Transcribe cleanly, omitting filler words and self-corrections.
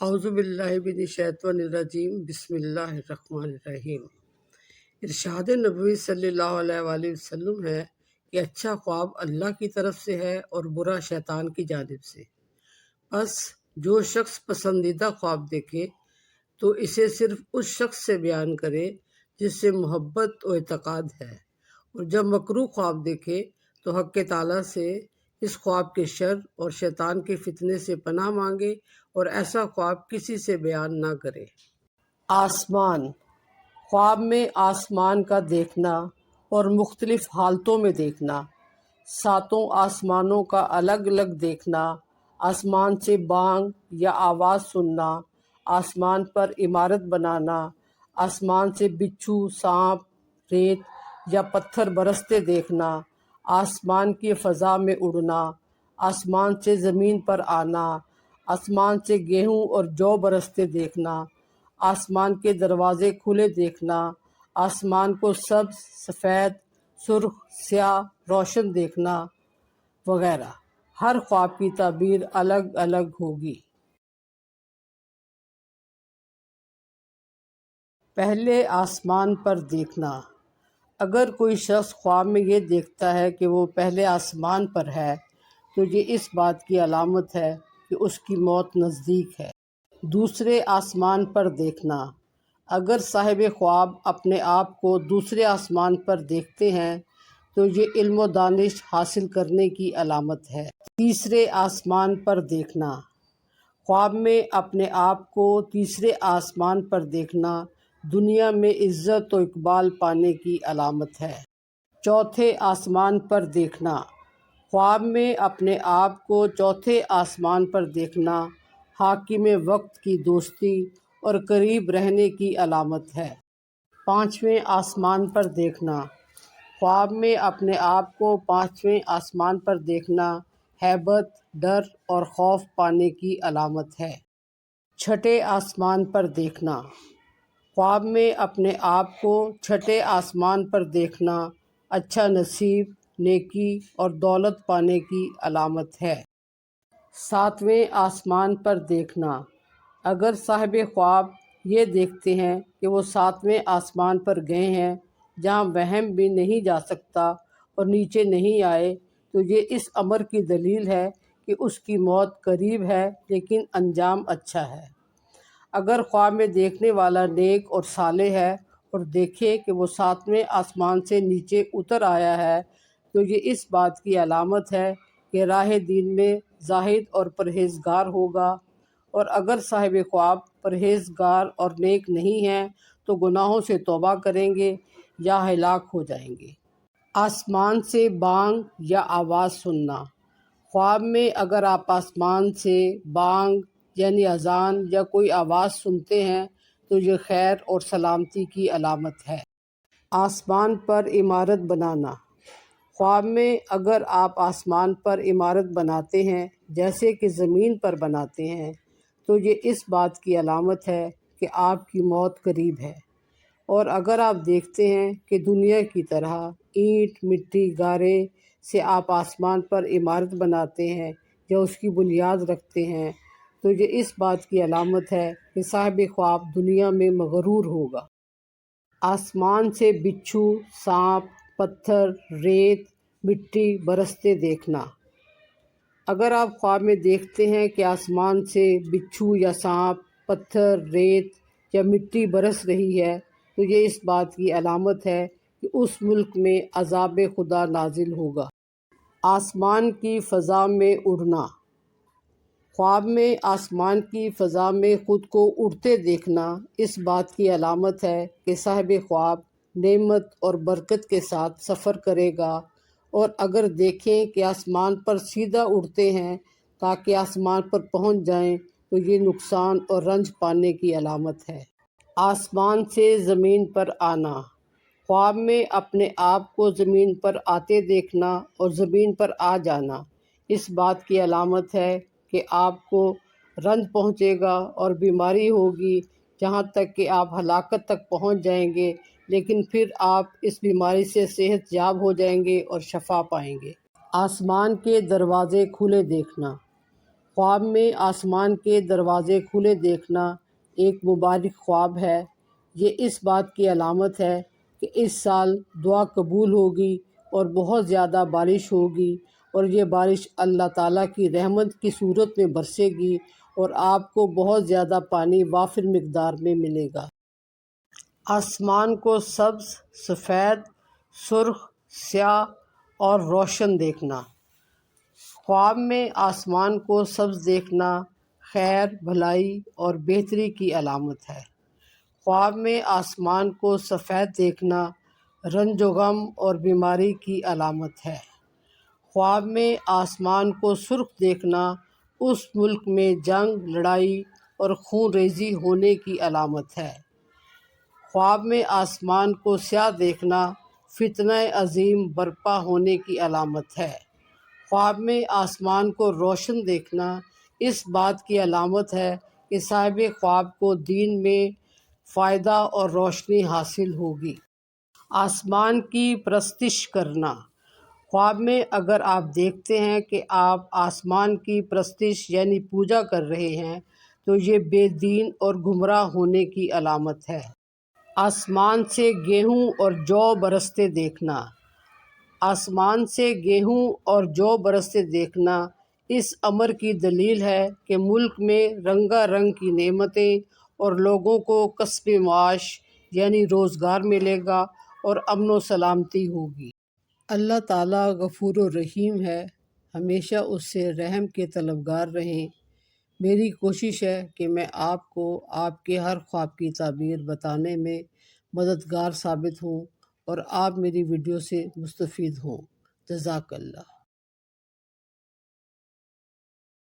اعوذ باللہ من الشیطان الرجیم بسم اللہ الرحمن الرحیم۔ ارشاد نبوی صلی اللہ علیہ وآلہ وسلم ہے کہ اچھا خواب اللہ کی طرف سے ہے اور برا شیطان کی جانب سے۔ بس جو شخص پسندیدہ خواب دیکھے تو اسے صرف اس شخص سے بیان کرے جس سے محبت و اعتقاد ہے، اور جب مکروہ خواب دیکھے تو حق تعالیٰ سے اس خواب کے شر اور شیطان کے فتنے سے پناہ مانگے اور ایسا خواب کسی سے بیان نہ کرے۔ آسمان، خواب میں آسمان کا دیکھنا اور مختلف حالتوں میں دیکھنا، ساتوں آسمانوں کا الگ الگ دیکھنا، آسمان سے بانگ یا آواز سننا، آسمان پر عمارت بنانا، آسمان سے بچھو، سانپ، ریت یا پتھر برستے دیکھنا، آسمان کی فضا میں اڑنا، آسمان سے زمین پر آنا، آسمان سے گیہوں اور جو برستے دیکھنا، آسمان کے دروازے کھلے دیکھنا، آسمان کو سبز، سفید، سرخ، سیاہ، روشن دیکھنا وغیرہ۔ ہر خواب کی تعبیر الگ الگ ہوگی۔ پہلے آسمان پر دیکھنا، اگر کوئی شخص خواب میں یہ دیکھتا ہے کہ وہ پہلے آسمان پر ہے تو یہ اس بات کی علامت ہے کہ اس کی موت نزدیک ہے۔ دوسرے آسمان پر دیکھنا، اگر صاحب خواب اپنے آپ کو دوسرے آسمان پر دیکھتے ہیں تو یہ علم و دانش حاصل کرنے کی علامت ہے۔ تیسرے آسمان پر دیکھنا، خواب میں اپنے آپ کو تیسرے آسمان پر دیکھنا دنیا میں عزت و اقبال پانے کی علامت ہے۔ چوتھے آسمان پر دیکھنا، خواب میں اپنے آپ کو چوتھے آسمان پر دیکھنا حاکم وقت کی دوستی اور قریب رہنے کی علامت ہے۔ پانچویں آسمان پر دیکھنا، خواب میں اپنے آپ کو پانچویں آسمان پر دیکھنا ہیبت، ڈر اور خوف پانے کی علامت ہے۔ چھٹے آسمان پر دیکھنا، خواب میں اپنے آپ کو چھٹے آسمان پر دیکھنا اچھا نصیب، نیکی اور دولت پانے کی علامت ہے۔ ساتویں آسمان پر دیکھنا، اگر صاحب خواب یہ دیکھتے ہیں کہ وہ ساتویں آسمان پر گئے ہیں جہاں وہم بھی نہیں جا سکتا اور نیچے نہیں آئے تو یہ اس امر کی دلیل ہے کہ اس کی موت قریب ہے لیکن انجام اچھا ہے۔ اگر خواب میں دیکھنے والا نیک اور صالح ہے اور دیکھے کہ وہ ساتویں آسمان سے نیچے اتر آیا ہے تو یہ اس بات کی علامت ہے کہ راہ دین میں زاہد اور پرہیزگار ہوگا، اور اگر صاحب خواب پرہیزگار اور نیک نہیں ہیں تو گناہوں سے توبہ کریں گے یا ہلاک ہو جائیں گے۔ آسمان سے بانگ یا آواز سننا، خواب میں اگر آپ آسمان سے بانگ یعنی اذان یا کوئی آواز سنتے ہیں تو یہ خیر اور سلامتی کی علامت ہے۔ آسمان پر عمارت بنانا، خواب میں اگر آپ آسمان پر عمارت بناتے ہیں جیسے کہ زمین پر بناتے ہیں تو یہ اس بات کی علامت ہے کہ آپ کی موت قریب ہے، اور اگر آپ دیکھتے ہیں کہ دنیا کی طرح اینٹ، مٹی، گارے سے آپ آسمان پر عمارت بناتے ہیں یا اس کی بنیاد رکھتے ہیں تو یہ اس بات کی علامت ہے کہ صاحب خواب دنیا میں مغرور ہوگا۔ آسمان سے بچھو، سانپ، پتھر، ریت، مٹی برستے دیکھنا، اگر آپ خواب میں دیکھتے ہیں کہ آسمان سے بچھو یا سانپ، پتھر، ریت یا مٹی برس رہی ہے تو یہ اس بات کی علامت ہے کہ اس ملک میں عذاب خدا نازل ہوگا۔ آسمان کی فضا میں اڑنا، خواب میں آسمان کی فضا میں خود کو اڑتے دیکھنا اس بات کی علامت ہے کہ صاحب خواب نعمت اور برکت کے ساتھ سفر کرے گا، اور اگر دیکھیں کہ آسمان پر سیدھا اڑتے ہیں تاکہ آسمان پر پہنچ جائیں تو یہ نقصان اور رنج پانے کی علامت ہے۔ آسمان سے زمین پر آنا، خواب میں اپنے آپ کو زمین پر آتے دیکھنا اور زمین پر آ جانا اس بات کی علامت ہے کہ آپ کو رنج پہنچے گا اور بیماری ہوگی جہاں تک کہ آپ ہلاکت تک پہنچ جائیں گے، لیکن پھر آپ اس بیماری سے صحت یاب ہو جائیں گے اور شفا پائیں گے۔ آسمان کے دروازے کھلے دیکھنا، خواب میں آسمان کے دروازے کھلے دیکھنا ایک مبارک خواب ہے۔ یہ اس بات کی علامت ہے کہ اس سال دعا قبول ہوگی اور بہت زیادہ بارش ہوگی، اور یہ بارش اللہ تعالیٰ کی رحمت کی صورت میں برسے گی اور آپ کو بہت زیادہ پانی وافر مقدار میں ملے گا۔ آسمان کو سبز، سفید، سرخ، سیاہ اور روشن دیکھنا۔ خواب میں آسمان کو سبز دیکھنا خیر، بھلائی اور بہتری کی علامت ہے۔ خواب میں آسمان کو سفید دیکھنا رنج و غم اور بیماری کی علامت ہے۔ خواب میں آسمان کو سرخ دیکھنا اس ملک میں جنگ، لڑائی اور خون ریزی ہونے کی علامت ہے۔ خواب میں آسمان کو سیاہ دیکھنا فتنہ عظیم برپا ہونے کی علامت ہے۔ خواب میں آسمان کو روشن دیکھنا اس بات کی علامت ہے کہ صاحب خواب کو دین میں فائدہ اور روشنی حاصل ہوگی۔ آسمان کی پرستش کرنا۔ خواب میں اگر آپ دیکھتے ہیں کہ آپ آسمان کی پرستش یعنی پوجا کر رہے ہیں تو یہ بے دین اور گمراہ ہونے کی علامت ہے۔ آسمان سے گیہوں اور جو برستے دیکھنا۔ آسمان سے گیہوں اور جو برستے دیکھنا اس امر کی دلیل ہے کہ ملک میں رنگا رنگ کی نعمتیں اور لوگوں کو کسب معاش یعنی روزگار ملے گا اور امن و سلامتی ہوگی۔ اللہ تعالیٰ غفور و رحیم ہے، ہمیشہ اس سے رحم کے طلبگار رہیں۔ میری کوشش ہے کہ میں آپ کو آپ کے ہر خواب کی تعبیر بتانے میں مددگار ثابت ہوں اور آپ میری ویڈیو سے مستفید ہوں۔ جزاک اللہ۔